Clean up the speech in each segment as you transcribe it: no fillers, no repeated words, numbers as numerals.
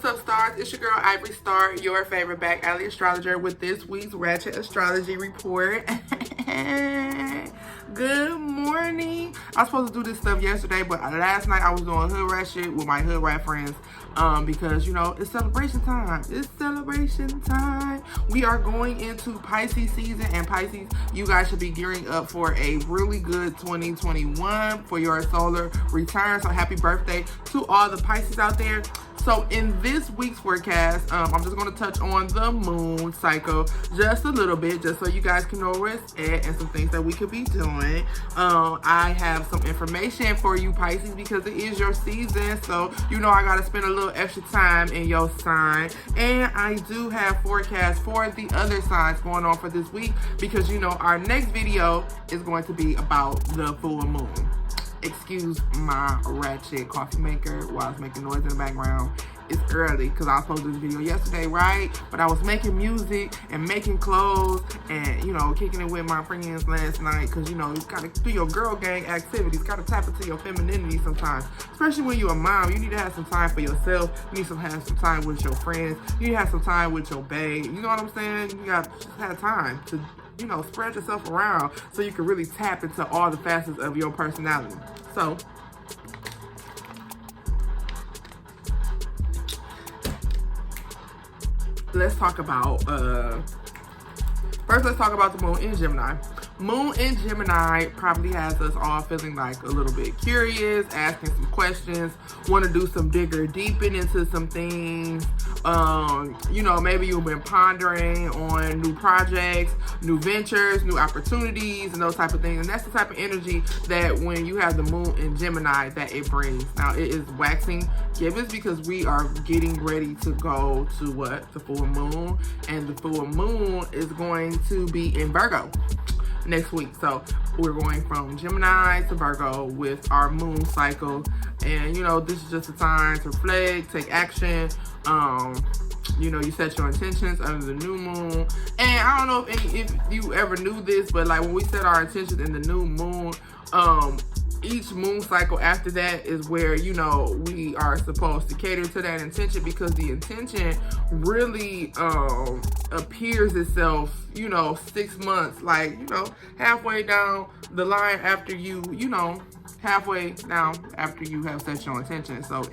up, stars? It's your girl Ivory Star, your favorite back alley astrologer, with this week's Ratchet Astrology Report. Good morning. I was supposed to do this stuff yesterday, but last night I was doing hood rat shit with my hood rat friends because, you know, it's celebration time. It's celebration time. We are going into Pisces season, and Pisces, you guys should be gearing up for a really good 2021 for your solar return. So happy birthday to all the Pisces out there. So in this week's forecast, I'm just going to touch on the moon cycle just a little bit, just so you guys can know where it's at and some things that we could be doing. I have some information for you Pisces because it is your season, so you know I got to spend a little extra time in your sign. And I do have forecasts for the other signs going on for this week because, you know, our next video is going to be about the full moon. Excuse my ratchet coffee maker while I was making noise in the background. It's early because I was supposed to do this video yesterday, right? But I was making music and making clothes and, you know, kicking it with my friends last night because, you know, you got to do your girl gang activities. Got to tap into your femininity sometimes. Especially when you're a mom, you need to have some time for yourself. You need to have some time with your friends. You need to have some time with your babe. You know what I'm saying? You got to just have time to, you know, spread yourself around so you can really tap into all the facets of your personality. So, let's talk about, first let's talk about the moon in Gemini. Moon in Gemini probably has us all feeling like a little bit curious, asking some questions, want to do some digger deeping into some things. You know, maybe you've been pondering on new projects, new ventures, new opportunities, and those type of things. And that's the type of energy that when you have the moon in Gemini that it brings. Now, it is waxing gibbous because we are getting ready to go to what? The full moon. And the full moon is going to be in Virgo next week. So we're going from Gemini to Virgo with our moon cycle. And, you know, this is just a time to reflect, take action. You know, you set your intentions under the new moon. And I don't know if you ever knew this, but like when we set our intentions in the new moon, each moon cycle after that is where, you know, we are supposed to cater to that intention, because the intention really appears itself, you know, 6 months, like, you know, halfway down the line after you know, halfway down after you have set your intention. So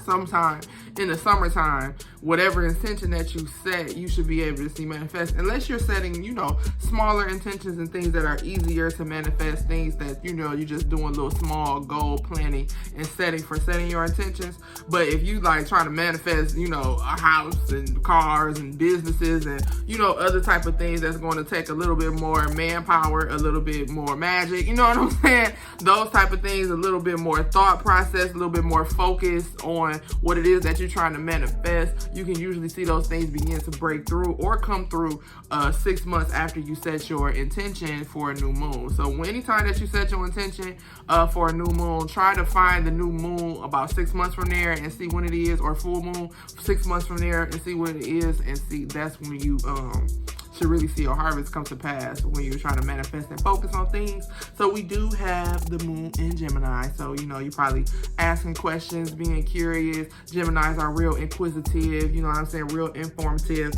sometime in the summertime, whatever intention that you set, you should be able to see manifest, unless you're setting, you know, smaller intentions and things that are easier to manifest, things that, you know, you're just doing little small goal planning and setting your intentions. But if you like trying to manifest, you know, a house and cars and businesses and, you know, other type of things that's going to take a little bit more manpower, a little bit more magic, you know what I'm saying? Those type of things, a little bit more thought process, a little bit more focus on what it is that you're trying to manifest, you can usually see those things begin to break through or come through 6 months after you set your intention for a new moon. So anytime that you set your intention for a new moon, try to find the new moon about 6 months from there and see when it is, or full moon 6 months from there and see what it is, and see that's when you should really see your harvest come to pass, when you're trying to manifest and focus on things. So we do have the moon in Gemini. So, you know, you're probably asking questions, being curious. Geminis are real inquisitive, you know what I'm saying, real informative.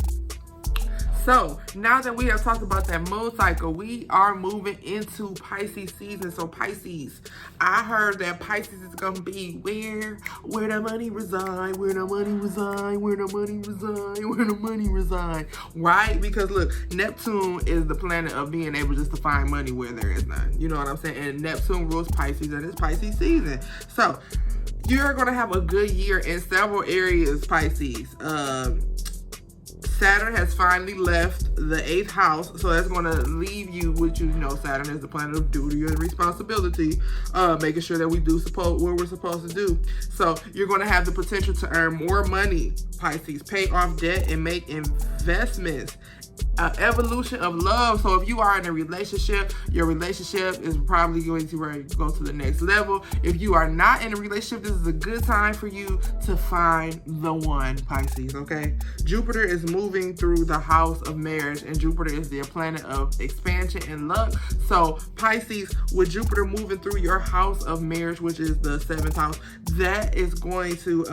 So now that we have talked about that moon cycle, we are moving into Pisces season. So Pisces, I heard that Pisces is gonna be where the money reside, where the money reside, where the money reside, where the money reside, right? Because look, Neptune is the planet of being able just to find money where there is none. You know what I'm saying? And Neptune rules Pisces, and it's Pisces season. So you're gonna have a good year in several areas, Pisces. Saturn has finally left the 8th house, so that's going to leave you with, you know, Saturn is the planet of duty and responsibility, making sure that we do what we're supposed to do. So you're going to have the potential to earn more money, Pisces, pay off debt and make investments. Evolution of love. So if you are in a relationship, your relationship is probably going to go to the next level. If you are not in a relationship, this is a good time for you to find the one, Pisces, okay? Jupiter is moving through the house of marriage, and Jupiter is the planet of expansion and luck. So Pisces, with Jupiter moving through your house of marriage, which is the 7th house, that is going to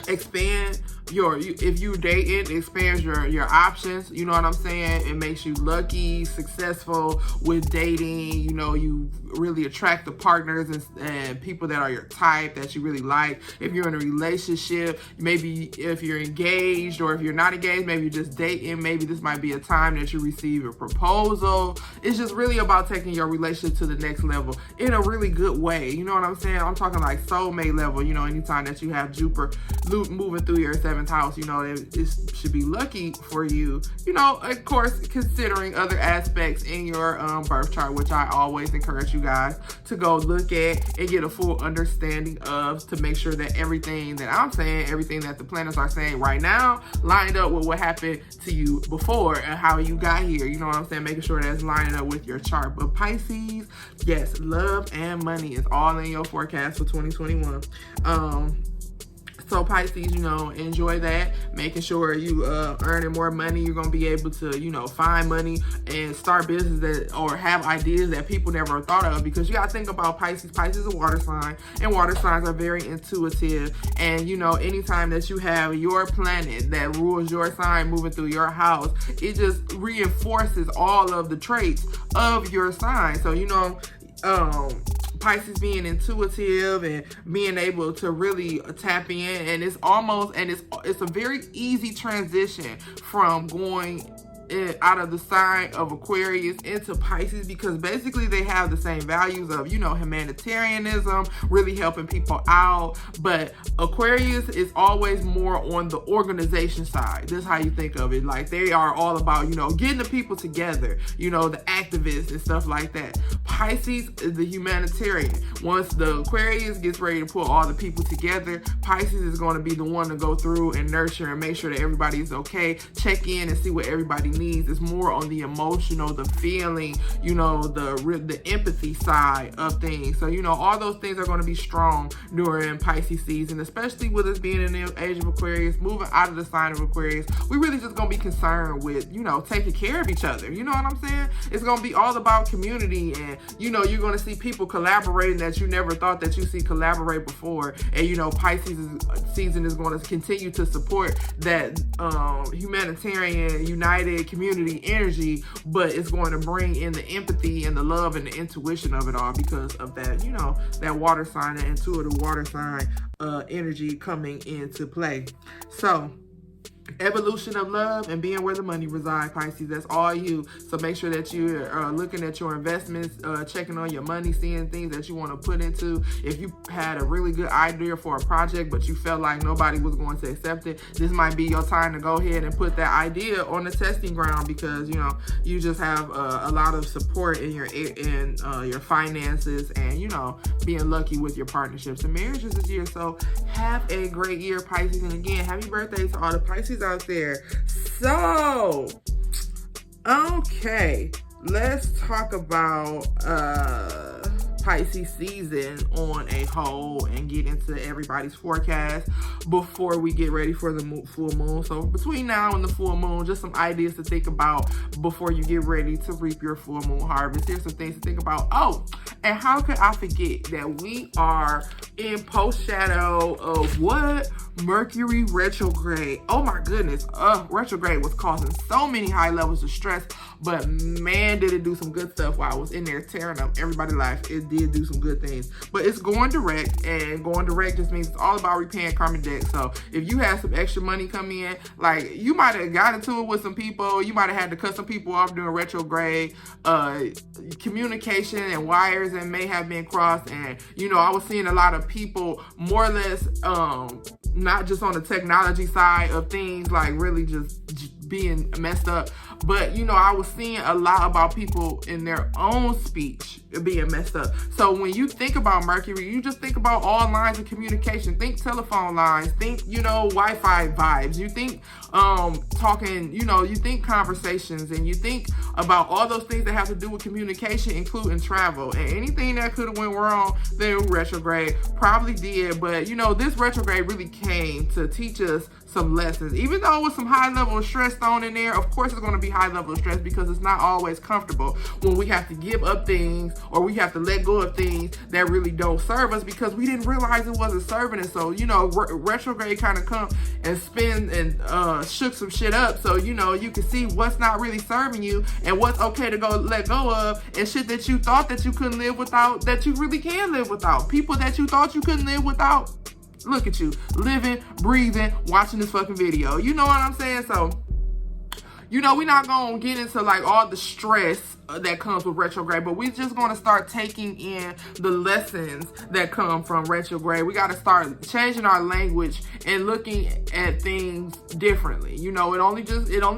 expand if you dating, expands your options, you know what I'm saying? It makes you lucky, successful with dating, you know, you really attract the partners and people that are your type, that you really like. If you're in a relationship, maybe if you're engaged, or if you're not engaged, maybe you're just dating, maybe this might be a time that you receive a proposal. It's just really about taking your relationship to the next level in a really good way, you know what I'm saying? I'm talking like soulmate level, you know, anytime that you have Jupiter moving through your 7th house, you know, it should be lucky for you, you know, of course, considering other aspects in your birth chart, which I always encourage you guys to go look at and get a full understanding of, to make sure that everything that I'm saying, everything that the planets are saying right now, lined up with what happened to you before and how you got here, you know what I'm saying? Making sure that's lining up with your chart. But Pisces, yes, love and money is all in your forecast for 2021. So Pisces, you know, enjoy that, making sure you earning more money. You're going to be able to, you know, find money and start business that, or have ideas that people never thought of, because you got to think about Pisces. Pisces is a water sign, and water signs are very intuitive. And, you know, anytime that you have your planet that rules your sign moving through your house, it just reinforces all of the traits of your sign. So, you know, Pisces being intuitive and being able to really tap in, and it's a very easy transition from going out of the sign of Aquarius into Pisces, because basically they have the same values of, you know, humanitarianism, really helping people out. But Aquarius is always more on the organization side. This is how you think of it. Like, they are all about, you know, getting the people together, you know, the activists and stuff like that. Pisces is the humanitarian. Once the Aquarius gets ready to pull all the people together, Pisces is going to be the one to go through and nurture and make sure that everybody is okay, check in and see what everybody needs. It's more on the emotional, the feeling, you know, the empathy side of things. So, you know, all those things are going to be strong during Pisces season, especially with us being in the age of Aquarius, moving out of the sign of Aquarius. We really just going to be concerned with, you know, taking care of each other. You know what I'm saying? It's going to be all about community, and, you know, you're going to see people collaborating that you never thought that you see collaborate before. And, you know, Pisces season is going to continue to support that humanitarian, united community energy, but it's going to bring in the empathy and the love and the intuition of it all, because of that, you know, that water sign, that intuitive water sign energy coming into play. So evolution of love and being where the money resides, Pisces. That's all you. So make sure that you're looking at your investments, checking on your money, seeing things that you want to put into. If you had a really good idea for a project, but you felt like nobody was going to accept it, this might be your time to go ahead and put that idea on the testing ground, because, you know, you just have a lot of support in your finances, and, you know, being lucky with your partnerships and marriages this year. So have a great year, Pisces. And again, happy birthday to all the Pisces out there. So, okay, let's talk about Pisces season on a whole and get into everybody's forecast before we get ready for the full moon. So between now and the full moon, just some ideas to think about before you get ready to reap your full moon harvest. Here's some things to think about. Oh, and how could I forget that we are in post shadow of what? Mercury retrograde. Oh my goodness. Retrograde was causing so many high levels of stress, but man, did it do some good stuff while I was in there tearing up everybody's life. It did do some good things, but it's going direct, and going direct just means it's all about repaying karmic debt. So if you have some extra money coming in, like you might have got into it with some people, you might have had to cut some people off during retrograde, communication and wires and may have been crossed. And, you know, I was seeing a lot of people more or less, not just on the technology side of things, like really just being messed up, but, you know, I was seeing a lot about people in their own speech being messed up. So when you think about Mercury, you just think about all lines of communication. Think telephone lines, think, you know, Wi-Fi vibes, you think talking, you know, you think conversations, and you think about all those things that have to do with communication, including travel. And anything that could have went wrong through retrograde probably did. But, you know, this retrograde really came to teach us some lessons. Even though it was some high level of stress thrown in there, of course it's going to be high level of stress because it's not always comfortable when we have to give up things or we have to let go of things that really don't serve us because we didn't realize it wasn't serving us. So, you know, retrograde kind of come and spin and shook some shit up. So, you know, you can see what's not really serving you and what's okay to go let go of, and shit that you thought that you couldn't live without that you really can live without. People that you thought you couldn't live without. Look at you, living, breathing, watching this fucking video. You know what I'm saying? So, you know, we're not going to get into like all the stress that comes with retrograde, but we're just going to start taking in the lessons that come from retrograde. We got to start changing our language and looking at things differently. You know, it only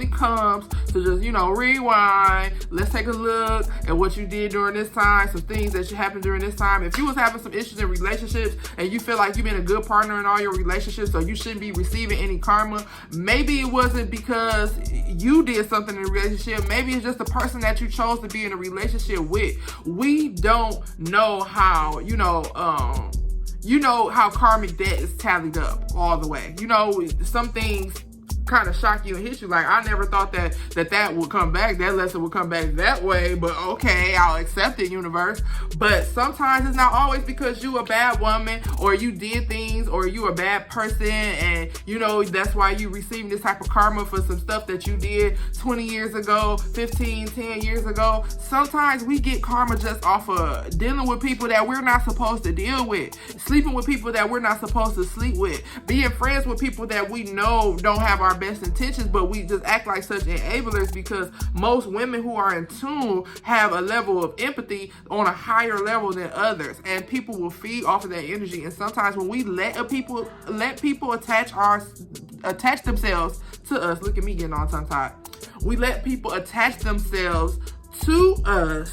comes to just, you know, rewind. Let's take a look at what you did during this time, some things that happened during this time. If you was having some issues in relationships and you feel like you've been a good partner in all your relationships, so you shouldn't be receiving any karma, maybe it wasn't because you did something in a relationship. Maybe it's just the person that you chose to be in a relationship with. We don't know how, you know how karmic debt is tallied up all the way. You know, some things kind of shock you and hit you. Like, I never thought that would come back. That lesson would come back that way. But okay, I'll accept it, universe. But sometimes it's not always because you a bad woman or you did things or you a bad person, and you know that's why you receiving this type of karma for some stuff that you did 20 years ago, 15, 10 years ago. Sometimes we get karma just off of dealing with people that we're not supposed to deal with, sleeping with people that we're not supposed to sleep with, being friends with people that we know don't have our best intentions, but we just act like such enablers because most women who are in tune have a level of empathy on a higher level than others, and people will feed off of that energy. And sometimes when we let people attach themselves to us, look at me getting all tongue-tied, we let people attach themselves to us,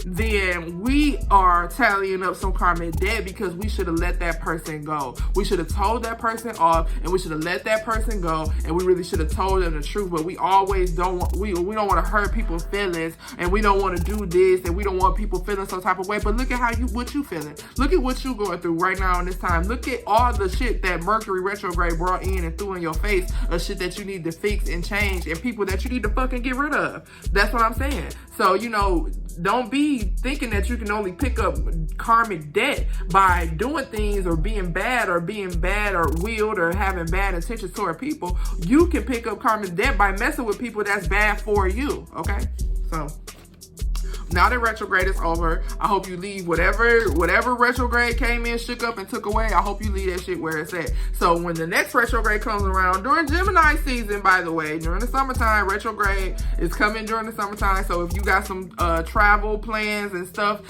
then we are tallying up some karmic debt because we should have let that person go. We should have told that person off, and we should have let that person go, and we really should have told them the truth. But we always don't want to hurt people's feelings, and we don't want to do this, and we don't want people feeling some type of way. But look at what you feeling. Look at what you going through right now in this time. Look at all the shit that Mercury retrograde brought in and threw in your face of shit that you need to fix and change, and people that you need to fucking get rid of. That's what I'm saying. So, you know, don't be thinking that you can only pick up karmic debt by doing things or being bad or willed or having bad intentions toward people. You can pick up karmic debt by messing with people that's bad for you, okay? So, now that retrograde is over, I hope you leave whatever retrograde came in, shook up, and took away. I hope you leave that shit where it's at. So when the next retrograde comes around, during Gemini season, by the way, during the summertime, retrograde is coming during the summertime. So if you got some travel plans and stuff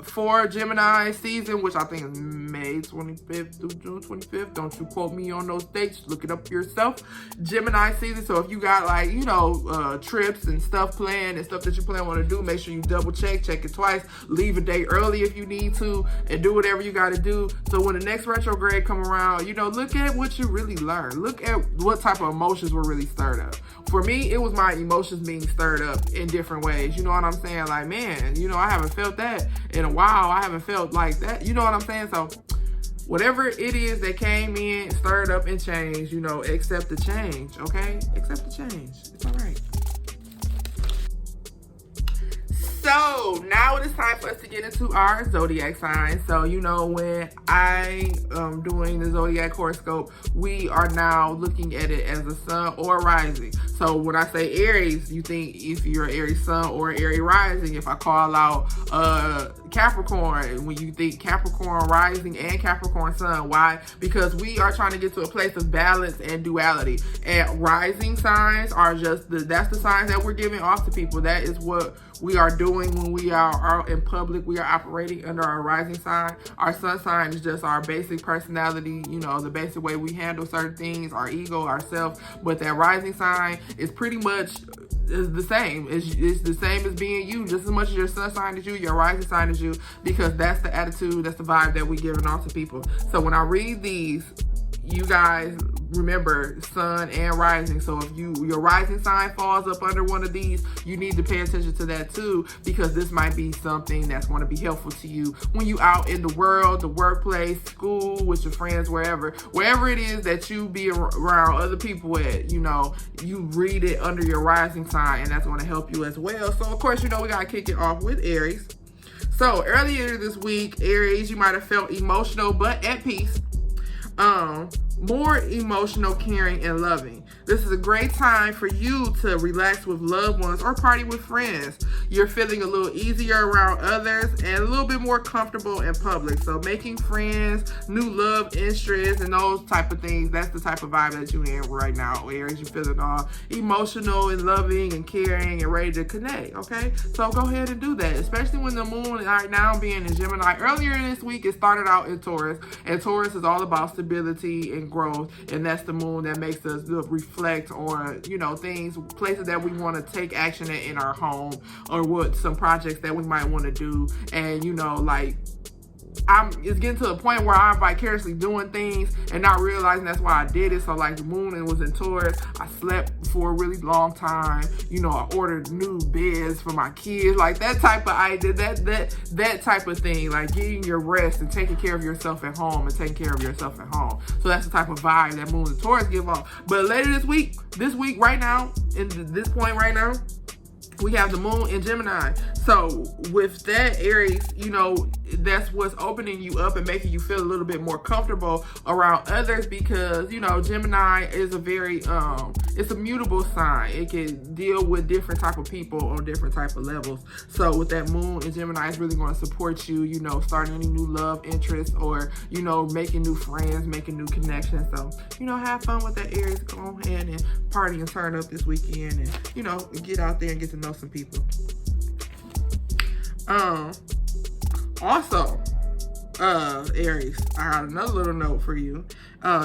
for Gemini season, which I think is May 25th through June 25th. Don't you quote me on those dates. Look it up yourself. Gemini season. So if you got like, you know, trips and stuff planned and stuff that you plan want to do, make sure you double check it twice, leave a day early if you need to, and do whatever you got to do. So when the next retrograde come around, you know, look at what you really learned. Look at what type of emotions were really stirred up. For me, it was my emotions being stirred up in different ways. You know what I'm saying? Like, man, you know, I haven't felt that in a while. I haven't felt like that. You know what I'm saying? So whatever it is that came in, stirred up, and changed, you know, accept the change, okay? Accept the change. It's all right. So now it is time for us to get into our zodiac signs. So, you know, when I am doing the zodiac horoscope, we are now looking at it as a sun or rising. So when I say Aries, you think if you're Aries sun or Aries rising. If I call out Capricorn, when you think Capricorn rising and Capricorn sun. Why? Because we are trying to get to a place of balance and duality. And rising signs are just that's the signs that we're giving off to people. That is what we are doing when we are out in public. We are operating under our rising sign. Our sun sign is just our basic personality, you know, the basic way we handle certain things, our ego, ourself. But that rising sign is pretty much the same. It's the same as being you, just as much as your sun sign is you, your rising sign is you, because that's the attitude, that's the vibe that we're giving off to people. So when I read these, you guys remember sun and rising. So if your rising sign falls up under one of these, you need to pay attention to that too, because this might be something that's going to be helpful to you when you out in the world, the workplace, school, with your friends, wherever it is that you be around other people at, you know, you read it under your rising sign, and that's going to help you as well. So of course, you know, we got to kick it off with Aries. So earlier this week, Aries, you might have felt emotional but at peace. More emotional, caring, and loving. This is a great time for you to relax with loved ones or party with friends. You're feeling a little easier around others and a little bit more comfortable in public. So making friends, new love interests, and those type of things, that's the type of vibe that you're in right now, Aries. You're feeling all emotional and loving and caring and ready to connect, okay? So go ahead and do that, especially when the moon right now being in Gemini. Earlier this week, it started out in Taurus, and Taurus is all about stability and growth, and that's the moon that makes us reflect on, you know, things, places that we want to take action in our home, or what some projects that we might want to do. And you know, like, it's getting to a point where I'm vicariously doing things and not realizing that's why I did it. So like the moon was in Taurus, I slept for a really long time. You know, I ordered new beds for my kids, like that type of idea, that type of thing, like getting your rest and taking care of yourself at home and taking care of yourself at home. So that's the type of vibe that moon and Taurus give off. But later this week right now, in this point right now, we have the moon in Gemini. So with that, Aries, you know, that's what's opening you up and making you feel a little bit more comfortable around others, because, you know, Gemini is a very, it's a mutable sign. It can deal with different type of people on different type of levels. So with that moon in Gemini, it's really going to support you, you know, starting any new love interests, or, you know, making new friends, making new connections. So, you know, have fun with that, Aries. Go ahead and party and turn up this weekend, and, you know, get out there and get to know some people. Also, Aries, I got another little note for you.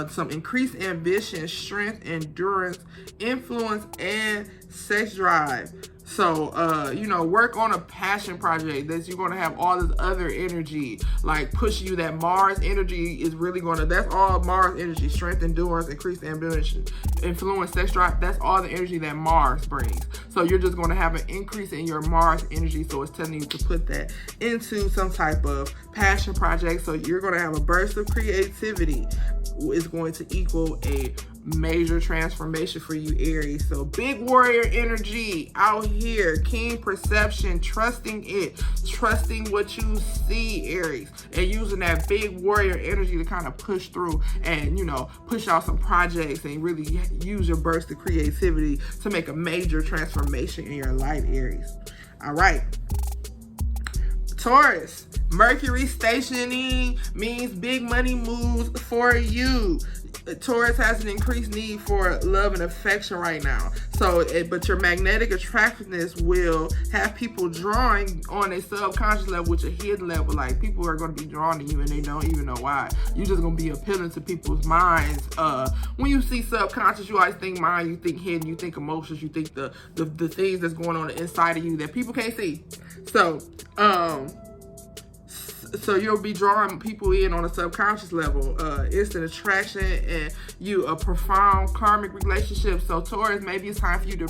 Some increased ambition, strength, endurance, influence, and sex drive. So, you know, work on a passion project that you're going to have all this other energy, like pushing you. That Mars energy is really going to, that's all Mars energy, strength, endurance, increased ambition, influence, sex drive. That's all the energy that Mars brings. So you're just going to have an increase in your Mars energy. So it's telling you to put that into some type of passion project. So you're going to have a burst of creativity. It's going to equal a major transformation for you, Aries. So big warrior energy out here, keen perception, trusting what you see, Aries, and using that big warrior energy to kind of push through and, you know, push out some projects and really use your burst of creativity to make a major transformation in your life, Aries. All right. Taurus, Mercury stationing means big money moves for you. Taurus has an increased need for love and affection right now. So, but your magnetic attractiveness will have people drawing on a subconscious level, which a hidden level. Like, people are going to be drawn to you and they don't even know why. You're just going to be appealing to people's minds. When you see subconscious, you always think mind, you think hidden, you think emotions, you think the things that's going on the inside of you that people can't see. So you'll be drawing people in on a subconscious level, instant attraction, and a profound karmic relationship. So Taurus, maybe it's time for you to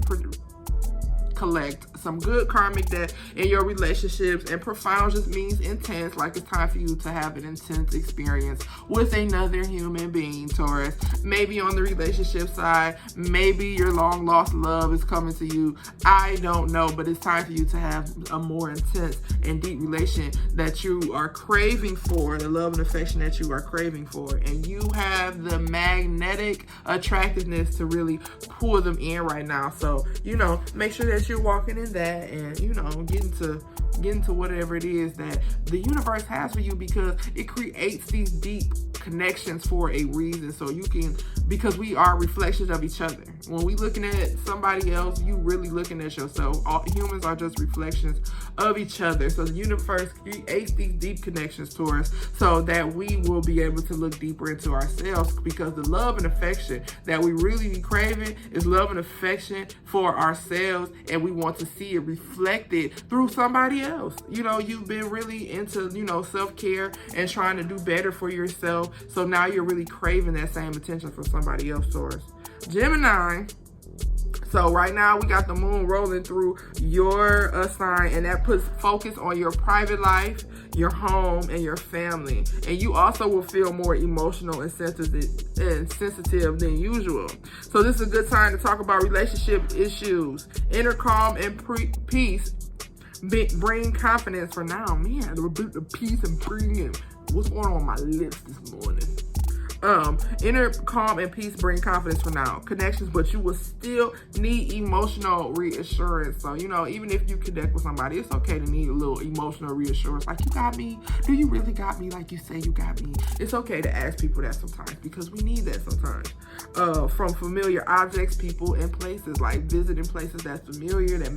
collect some good karmic debt in your relationships. And profound just means intense, like it's time for you to have an intense experience with another human being, Taurus. Maybe on the relationship side, maybe your long lost love is coming to you. I don't know, but it's time for you to have a more intense and deep relation that you are craving for, the love and affection that you are craving for. And you have the magnetic attractiveness to really pull them in right now. So, you know, make sure that you're walking in that and, you know, getting to whatever it is that the universe has for you, because it creates these deep connections for a reason. So you can, because we are reflections of each other. When we looking at somebody else, you really looking at yourself. All humans are just reflections of each other. So the universe creates these deep connections to us so that we will be able to look deeper into ourselves, because the love and affection that we really be craving is love and affection for ourselves, and we want to see it reflected through somebody else. else. You know, you've been really into, you know, self-care and trying to do better for yourself. So now you're really craving that same attention from somebody else, Taurus. Gemini. So right now we got the moon rolling through your sign, and that puts focus on your private life, your home, and your family. And you also will feel more emotional and sensitive than usual. So this is a good time to talk about relationship issues. Inner calm and peace bring confidence for now. Man, the peace and bringing. What's going on with my lips this morning? Inner calm and peace bring confidence for now. Connections, but you will still need emotional reassurance. So, you know, even if you connect with somebody, it's okay to need a little emotional reassurance. Like, you got me? Do you really got me like you say you got me? It's okay to ask people that sometimes, because we need that sometimes. From familiar objects, people, and places, like visiting places that's familiar, that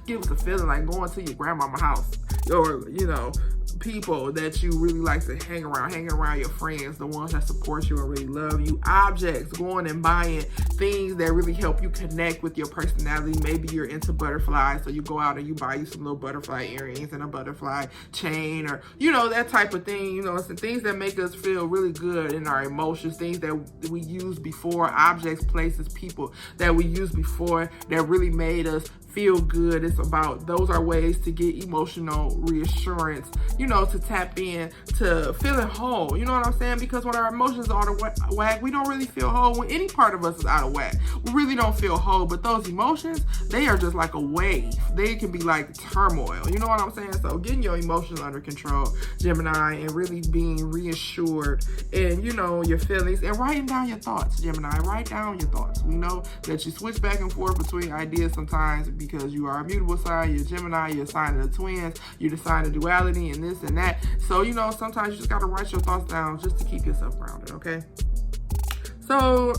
give us a feeling like going to your grandmama's house, or, you know, people that you really like to hanging around your friends, the ones that support you and really love you. Objects, going and buying things that really help you connect with your personality. Maybe you're into butterflies, so you go out and you buy you some little butterfly earrings and a butterfly chain, or, you know, that type of thing. You know, some things that make us feel really good in our emotions, things that we used before, objects, places, people that we used before that really made us feel good. It's about, those are ways to get emotional reassurance, you know, to tap in to feeling whole. You know what I'm saying? Because when our emotions are out of whack, we don't really feel whole. When any part of us is out of whack, we really don't feel whole. But those emotions, they are just like a wave. They can be like turmoil. You know what I'm saying? So getting your emotions under control, Gemini, and really being reassured in, you know, your feelings, and writing down your thoughts, Gemini. Write down your thoughts. We know that you switch back and forth between ideas sometimes, because you are a mutable sign, you're Gemini, you're a sign of the twins, you're the sign of duality and this and that. So, you know, sometimes you just got to write your thoughts down just to keep yourself grounded, okay? So,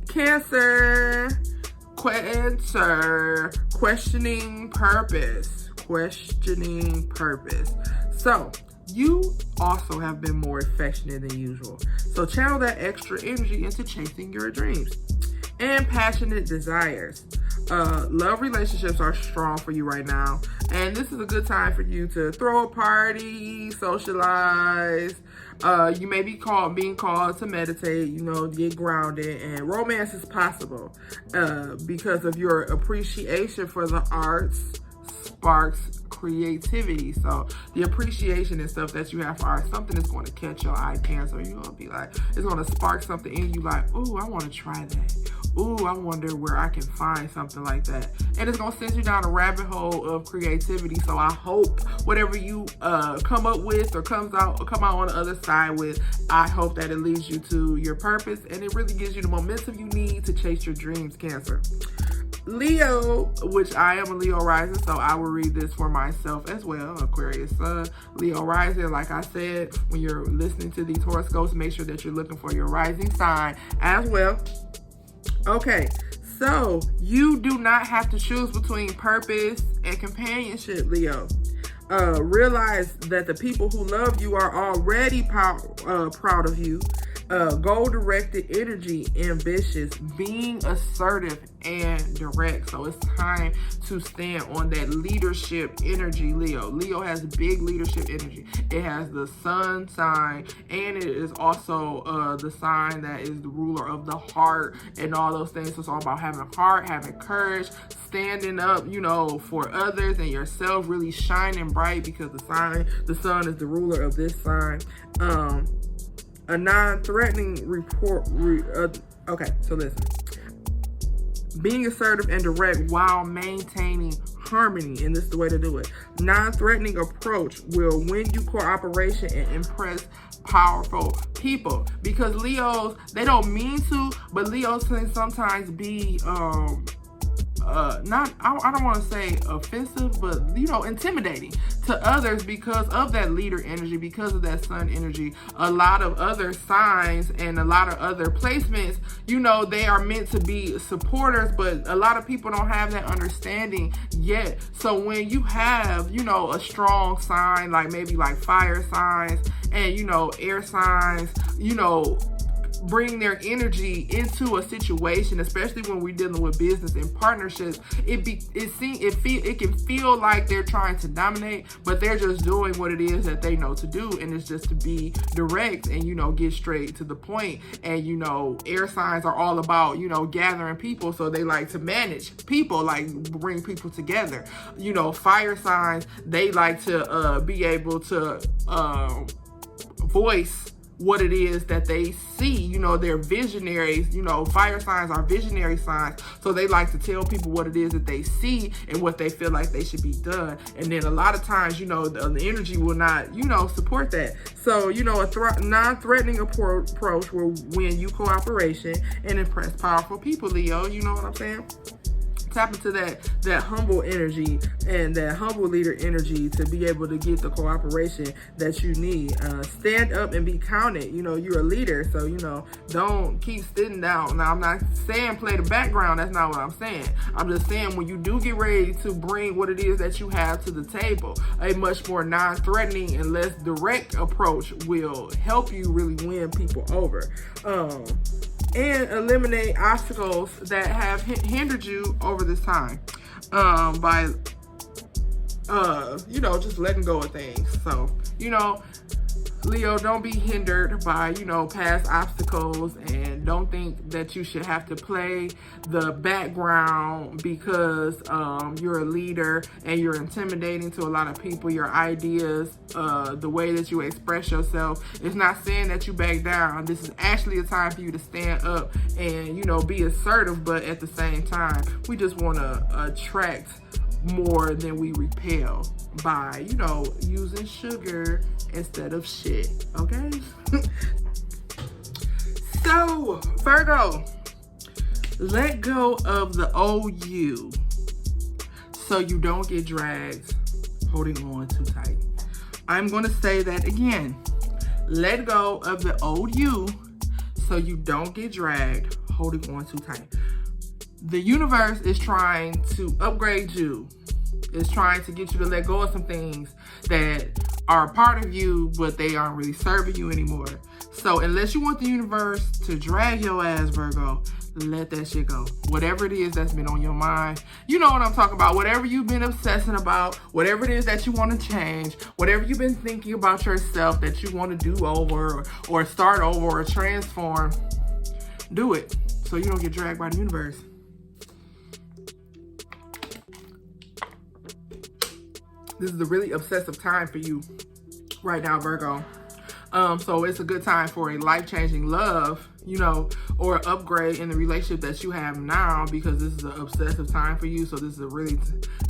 Cancer, questioning purpose. So, you also have been more affectionate than usual. So, channel that extra energy into chasing your dreams and passionate desires. Love relationships are strong for you right now, and this is a good time for you to throw a party, socialize. You may be being called to meditate, you know, get grounded, and romance is possible because of your appreciation for the arts sparks creativity. So the appreciation and stuff that you have for art, something is going to catch your eye, Cancer. You're going to be like, it's going to spark something in you like, ooh, I want to try that. Ooh, I wonder where I can find something like that. And it's going to send you down a rabbit hole of creativity. So I hope whatever you come up with or come out on the other side with, I hope that it leads you to your purpose, and it really gives you the momentum you need to chase your dreams, Cancer. Leo, which I am a Leo rising, so I will read this for myself as well. Aquarius sun, Leo rising. Like I said, when you're listening to these horoscopes, make sure that you're looking for your rising sign as well. Okay, so you do not have to choose between purpose and companionship, Leo. Realize that the people who love you are already proud of you. Goal-directed energy, ambitious, being assertive and direct. So it's time to stand on that leadership energy, Leo. Leo has big leadership energy. It has the sun sign, and it is also the sign that is the ruler of the heart and all those things. So it's all about having a heart, having courage, standing up, you know, for others and yourself, really shining bright, because the sun is the ruler of this sign. A non-threatening report. Okay, so listen. Being assertive and direct while maintaining harmony, and this is the way to do it. Non-threatening approach will win you cooperation and impress powerful people, because Leos, they don't mean to, but Leos can sometimes be I don't want to say offensive, but, you know, intimidating to others because of that leader energy, because of that sun energy. A lot of other signs and a lot of other placements, you know, they are meant to be supporters, but a lot of people don't have that understanding yet. So when you have, you know, a strong sign, like maybe like fire signs and, you know, air signs, you know, bring their energy into a situation, especially when we're dealing with business and partnerships. It can feel like they're trying to dominate, but they're just doing what it is that they know to do, and it's just to be direct and, you know, get straight to the point. And, you know, air signs are all about, you know, gathering people, so they like to manage people, like bring people together. You know, fire signs, they like to be able to voice what it is that they see. You know, they're visionaries. You know, fire signs are visionary signs, so they like to tell people what it is that they see and what they feel like they should be done. And then a lot of times, you know, the energy will not, you know, support that. So, you know, a non-threatening approach will win you cooperation and impress powerful people, Leo. You know what I'm saying? Tap into that humble energy and that humble leader energy to be able to get the cooperation that you need. Stand up and be counted. You know, you're a leader, so, you know, don't keep sitting down. Now, I'm not saying play the background. That's not what I'm saying. I'm just saying when you do get ready to bring what it is that you have to the table, a much more non-threatening and less direct approach will help you really win people over. And eliminate obstacles that have hindered you over this time by, you know, just letting go of things. So, you know, Leo, don't be hindered by, you know, past obstacles, and don't think that you should have to play the background because you're a leader and you're intimidating to a lot of people. Your ideas, the way that you express yourself, it's not saying that you back down. This is actually a time for you to stand up and, you know, be assertive, but at the same time, we just want to attract more than we repel by, you know, using sugar instead of shit, okay? So, Virgo, let go of the old you so you don't get dragged holding on too tight. I'm going to say that again. Let go of the old you so you don't get dragged holding on too tight. The universe is trying to upgrade you. It's trying to get you to let go of some things that are a part of you, but they aren't really serving you anymore. So unless you want the universe to drag your ass, Virgo, let that shit go. Whatever it is that's been on your mind, you know what I'm talking about. Whatever you've been obsessing about, whatever it is that you want to change, whatever you've been thinking about yourself that you want to do over or start over or transform, do it so you don't get dragged by the universe. This is a really obsessive time for you right now, Virgo. So it's a good time for a life-changing love, you know, or upgrade in the relationship that you have now, because this is an obsessive time for you. So this is a really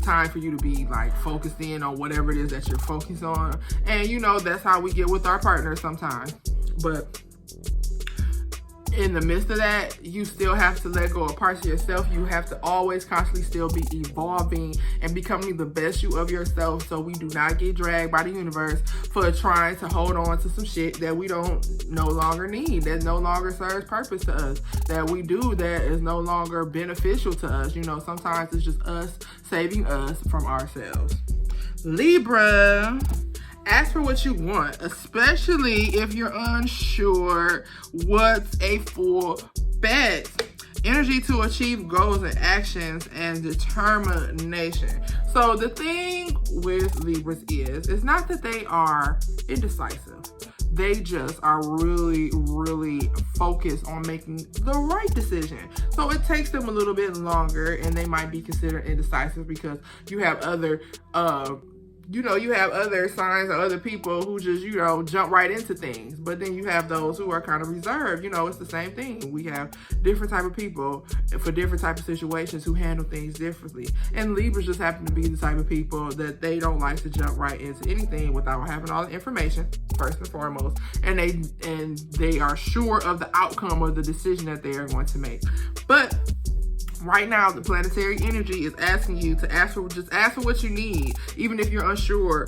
time for you to be like focused in on whatever it is that you're focused on. And, you know, that's how we get with our partners sometimes. But in the midst of that, you still have to let go of parts of yourself. You have to always constantly still be evolving and becoming the best you of yourself, so we do not get dragged by the universe for trying to hold on to some shit that we don't no longer need, that no longer serves purpose to us, that we do that is no longer beneficial to us. You know, sometimes it's just us saving us from ourselves. Libra, ask for what you want, especially if you're unsure what's a full bet. Energy to achieve goals and actions and determination. So the thing with Libras is, it's not that they are indecisive. They just are really, really focused on making the right decision. So it takes them a little bit longer, and they might be considered indecisive because you have other you have other signs or other people who just, you know, jump right into things. But then you have those who are kind of reserved. You know, it's the same thing. We have different type of people for different type of situations who handle things differently. And Libras just happen to be the type of people that they don't like to jump right into anything without having all the information, first and foremost. And they are sure of the outcome of the decision that they are going to make. But right now, the planetary energy is asking you to ask for what you need, even if you're unsure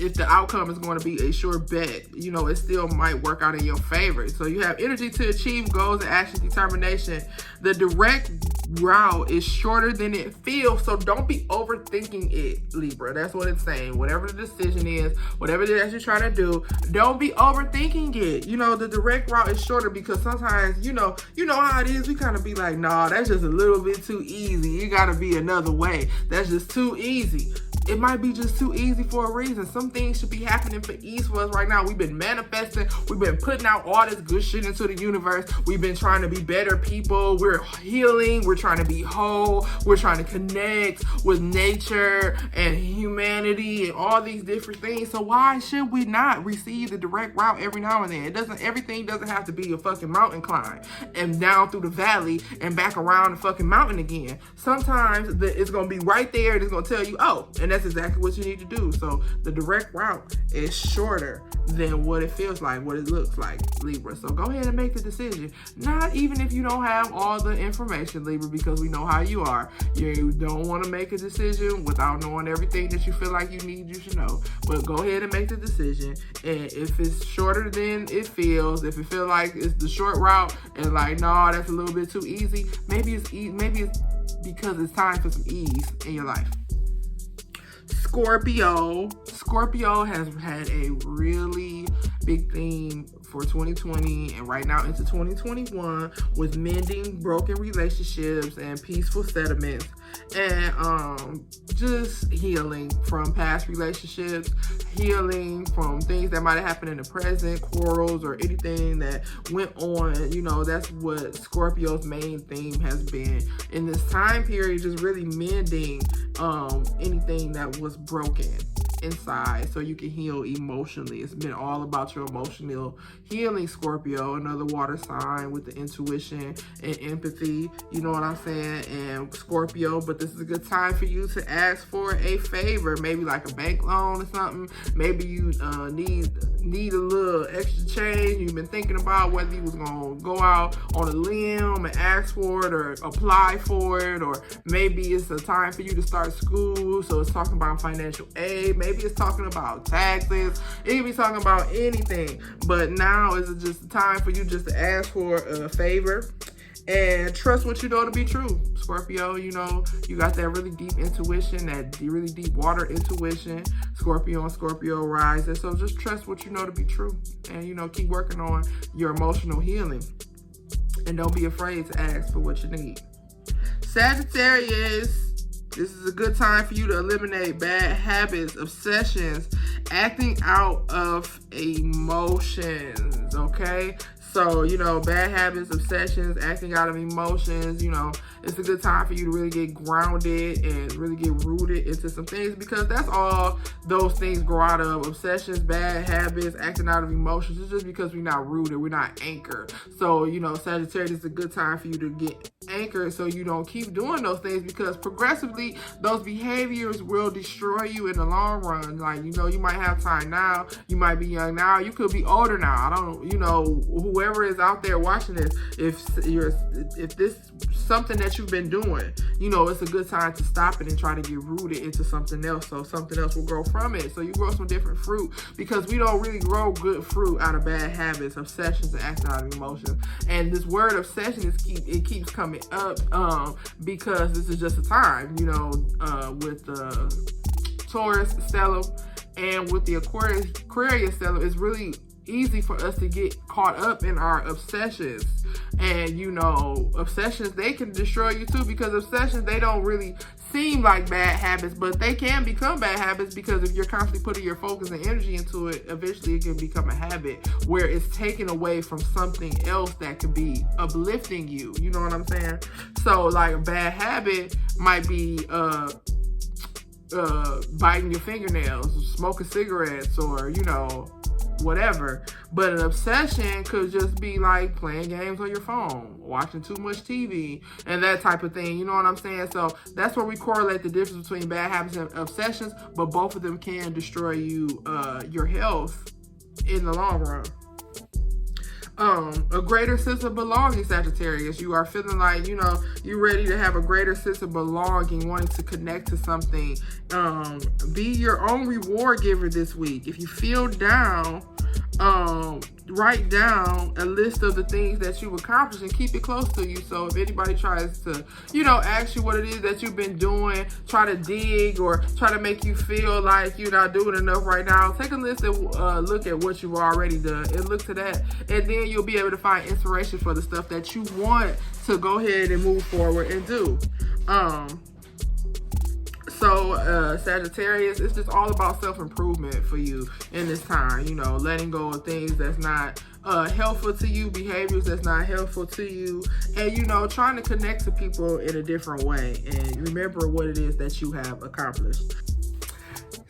if the outcome is going to be a sure bet. You know, it still might work out in your favor. So you have energy to achieve goals and action, determination. The direct route is shorter than it feels, so don't be overthinking it, Libra. That's what it's saying. Whatever the decision is, whatever it is that you're trying to do, don't be overthinking it. You know, the direct route is shorter because sometimes, you know how it is. We kind of be like, nah, that's just a little bit too easy. You gotta be another way. That's just too easy. It might be just too easy for a reason. Some things should be happening for ease for us right now. We've been manifesting. We've been putting out all this good shit into the universe. We've been trying to be better people. We're healing. We're trying to be whole. We're trying to connect with nature and humanity and all these different things. So why should we not receive the direct route every now and then? Everything doesn't have to be a fucking mountain climb and down through the valley and back around the fucking mountain again. Sometimes it's going to be right there and it's going to tell you, oh, and that's exactly what you need to do. So the direct route is shorter than what it feels like, what it looks like, Libra. So go ahead and make the decision. Not even if you don't have all the information, Libra, because we know how you are. You don't want to make a decision without knowing everything that you feel like you need, you should know. But go ahead and make the decision. And if it's shorter than it feels, if it feels like it's the short route and like, no, that's a little bit too easy, maybe it's because it's time for some ease in your life. Scorpio has had a really big theme for 2020 and right now into 2021 with mending broken relationships and peaceful settlements and just healing from past relationships, healing from things that might have happened in the present, quarrels or anything that went on. You know, that's what Scorpio's main theme has been in this time period, just really mending anything that was broken inside so you can heal emotionally. It's been all about your emotional healing, Scorpio, another water sign with the intuition and empathy, you know what I'm saying? And Scorpio, but this is a good time for you to ask for a favor, maybe like a bank loan or something. Maybe you need a little extra change. You've been thinking about whether you was gonna go out on a limb and ask for it or apply for it, or maybe it's a time for you to start school, so it's talking about financial aid. Maybe it's talking about taxes. It can be talking about anything. But now is just the time for you just to ask for a favor and trust what you know to be true, Scorpio. You know, you got that really deep intuition, that really deep water intuition, Scorpio and Scorpio rising. So just trust what you know to be true and, you know, keep working on your emotional healing. And don't be afraid to ask for what you need. Sagittarius, this is a good time for you to eliminate bad habits, obsessions, acting out of emotions, okay? So, you know, bad habits, obsessions, acting out of emotions, you know, it's a good time for you to really get grounded and really get rooted into some things, because that's all those things grow out of. Obsessions, bad habits, acting out of emotions. It's just because we're not rooted, we're not anchored. So, you know, Sagittarius, is a good time for you to get anchored so you don't keep doing those things, because progressively those behaviors will destroy you in the long run. Like, you know, you might have time now, you might be young now, you could be older now. I don't, you know, whoever is out there watching this, if this something that you've been doing, you know, it's a good time to stop it and try to get rooted into something else, so something else will grow from it. So you grow some different fruit, because we don't really grow good fruit out of bad habits, obsessions, and acting out of emotions. And this word obsession keeps coming up because this is just a time, you know, with the Taurus stellar and with the Aquarius stellar, it's really easy for us to get caught up in our obsessions. And, you know, obsessions, they can destroy you too, because obsessions, they don't really seem like bad habits, but they can become bad habits, because if you're constantly putting your focus and energy into it, eventually it can become a habit where it's taken away from something else that could be uplifting you. You know what I'm saying? So like a bad habit might be biting your fingernails, smoking cigarettes, or, you know, whatever. But an obsession could just be like playing games on your phone, watching too much TV, and that type of thing. You know what I'm saying? So that's where we correlate the difference between bad habits and obsessions, but both of them can destroy you, your health in the long run. A greater sense of belonging, Sagittarius. You are feeling like, you know, you're ready to have a greater sense of belonging, wanting to connect to something. Be your own reward giver this week. If you feel down, write down a list of the things that you've accomplished and keep it close to you. So if anybody tries to, you know, ask you what it is that you've been doing, try to dig or try to make you feel like you're not doing enough right now, take a list and look at what you've already done and look to that. And then you'll be able to find inspiration for the stuff that you want to go ahead and move forward and do. So Sagittarius, it's just all about self-improvement for you in this time. You know, letting go of things that's not helpful to you, behaviors that's not helpful to you, and, you know, trying to connect to people in a different way and remember what it is that you have accomplished.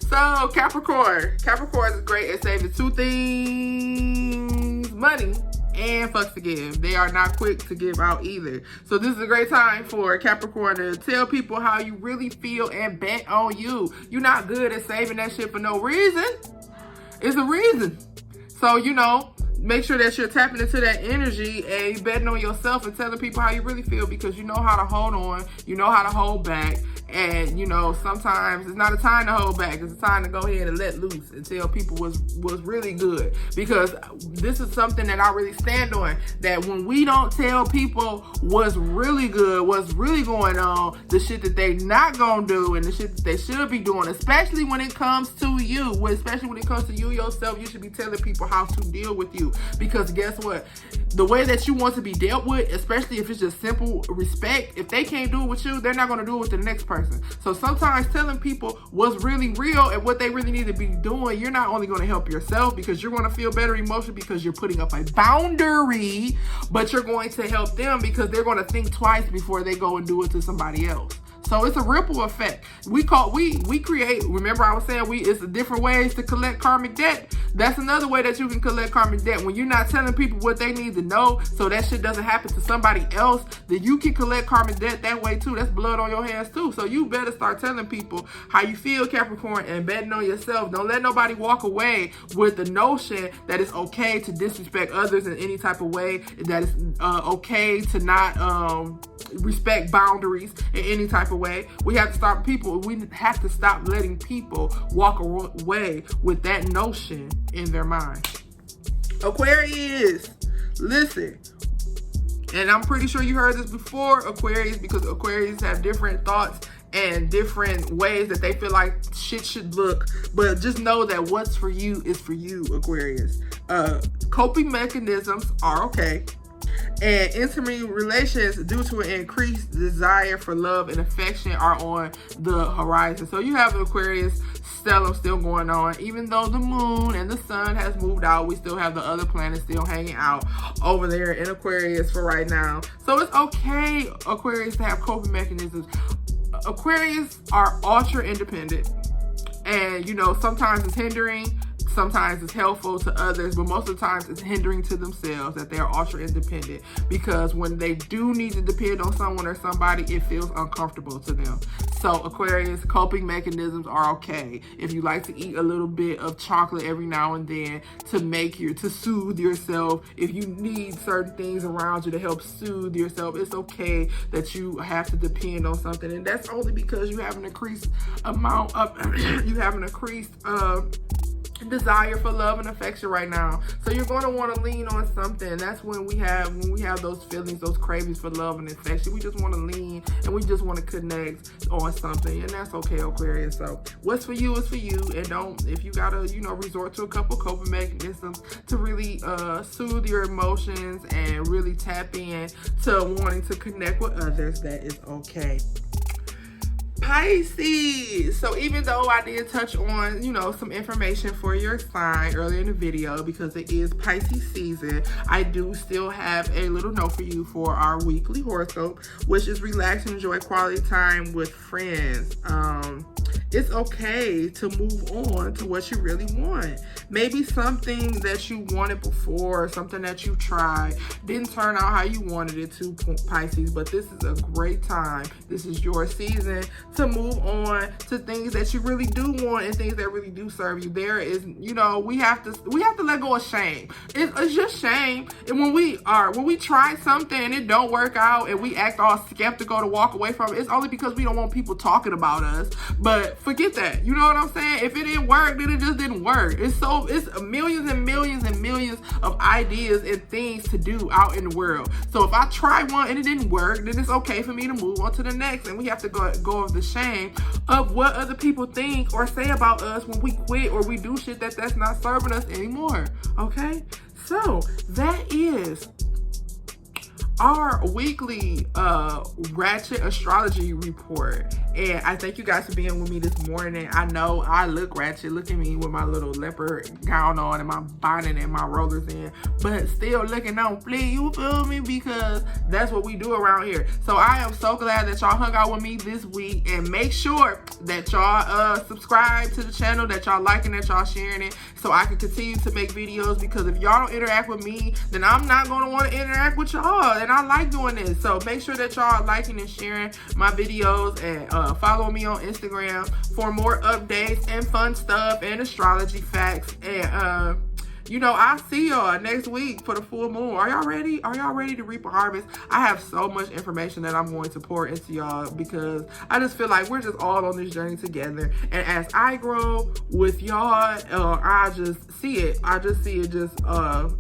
So Capricorn is great at saving two things: money and fucks to give. They are not quick to give out either. So this is a great time for Capricorn to tell people how you really feel and bet on you. You're not good at saving that shit for no reason. It's a reason. So, you know, make sure that you're tapping into that energy and you betting on yourself and telling people how you really feel, because you know how to hold on, you know how to hold back. And, you know, sometimes it's not a time to hold back. It's a time to go ahead and let loose and tell people what's really good. Because this is something that I really stand on, that when we don't tell people what's really good, what's really going on, the shit that they not gonna do and the shit that they should be doing, especially when it comes to you, especially when it comes to you yourself, you should be telling people how to deal with you. Because guess what? The way that you want to be dealt with, especially if it's just simple respect, if they can't do it with you, they're not gonna do it with the next person. So sometimes telling people what's really real and what they really need to be doing, you're not only going to help yourself because you're going to feel better emotionally because you're putting up a boundary, but you're going to help them because they're going to think twice before they go and do it to somebody else. So it's a ripple effect. We create, remember I was saying it's different ways to collect karmic debt. That's another way that you can collect karmic debt. When you're not telling people what they need to know so that shit doesn't happen to somebody else, then you can collect karmic debt that way too. That's blood on your hands too. So you better start telling people how you feel, Capricorn, and betting on yourself. Don't let nobody walk away with the notion that it's okay to disrespect others in any type of way, that it's okay to not respect boundaries in any type of way. We have to stop letting people walk away with that notion in their mind. Aquarius, listen, and I'm pretty sure you heard this before, Aquarius, because Aquarius have different thoughts and different ways that they feel like shit should look, but just know that what's for you is for you, Aquarius. Coping mechanisms are okay, and intimate relations due to an increased desire for love and affection are on the horizon. So you have the Aquarius stellium still going on. Even though the moon and the sun has moved out, we still have the other planets still hanging out over there in Aquarius for right now. So it's okay, Aquarius, to have coping mechanisms. Aquarius are ultra independent, and, you know, sometimes it's hindering, sometimes it's helpful to others, but most of the times it's hindering to themselves, that they are ultra independent, because when they do need to depend on someone or somebody, it feels uncomfortable to them. So Aquarius, coping mechanisms are okay. If you like to eat a little bit of chocolate every now and then to soothe yourself, if you need certain things around you to help soothe yourself, it's okay that you have to depend on something. And that's only because you have an increased amount of desire for love and affection right now. So you're going to want to lean on something. That's when we have those feelings, those cravings for love and affection. We just want to lean and we just want to connect on something, and that's okay, Aquarius. So what's for you is for you, and if you gotta, resort to a couple coping mechanisms to really soothe your emotions and really tap in to wanting to connect with others, that is okay. Pisces. So even though I did touch on, some information for your sign earlier in the video, because it is Pisces season, I do still have a little note for you for our weekly horoscope, which is relax and enjoy quality time with friends. It's okay to move on to what you really want. Maybe something that you wanted before, something that you tried, didn't turn out how you wanted it to, Pisces, but this is a great time. This is your season to move on to things that you really do want and things that really do serve you. There is, we have to let go of shame. It's just shame. And when we try something and it don't work out and we act all skeptical to walk away from it, it's only because we don't want people talking about us. But forget that. You know what I'm saying? If it didn't work, then it just didn't work. It's millions and millions and millions of ideas and things to do out in the world. So if I try one and it didn't work, then it's okay for me to move on to the next. And we have to go of the shame of what other people think or say about us when we quit or we do shit that's not serving us anymore. Okay? So that is our weekly ratchet astrology report, and I thank you guys for being with me this morning. I know I look ratchet. Look at me with my little leopard gown on and my bonnet and my rollers in, but still looking on fleek, you feel me? Because that's what we do around here. So I am so glad that y'all hung out with me this week, and make sure that y'all subscribe to the channel, that y'all liking, that y'all sharing it, so I can continue to make videos, because if y'all don't interact with me, then I'm not going to want to interact with y'all. And I like doing this. So make sure that y'all are liking and sharing my videos, and follow me on Instagram for more updates and fun stuff and astrology facts. And you know, I'll see y'all next week for the full moon. Are y'all ready? Are y'all ready to reap a harvest? I have so much information that I'm going to pour into y'all, because I just feel like we're just all on this journey together. And as I grow with y'all, I just see it. I just see it just,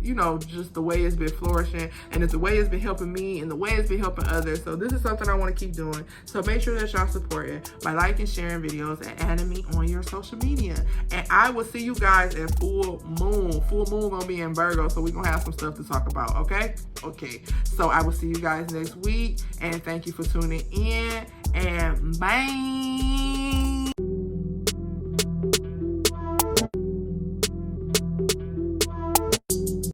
you know, just the way it's been flourishing, and it's the way it's been helping me and the way it's been helping others. So this is something I want to keep doing. So make sure that y'all support it by liking, sharing videos, and adding me on your social media. And I will see you guys at full moon. Full moon gonna be in Virgo, so we're gonna have some stuff to talk about. Okay, so I will see you guys next week, and thank you for tuning in, and bye.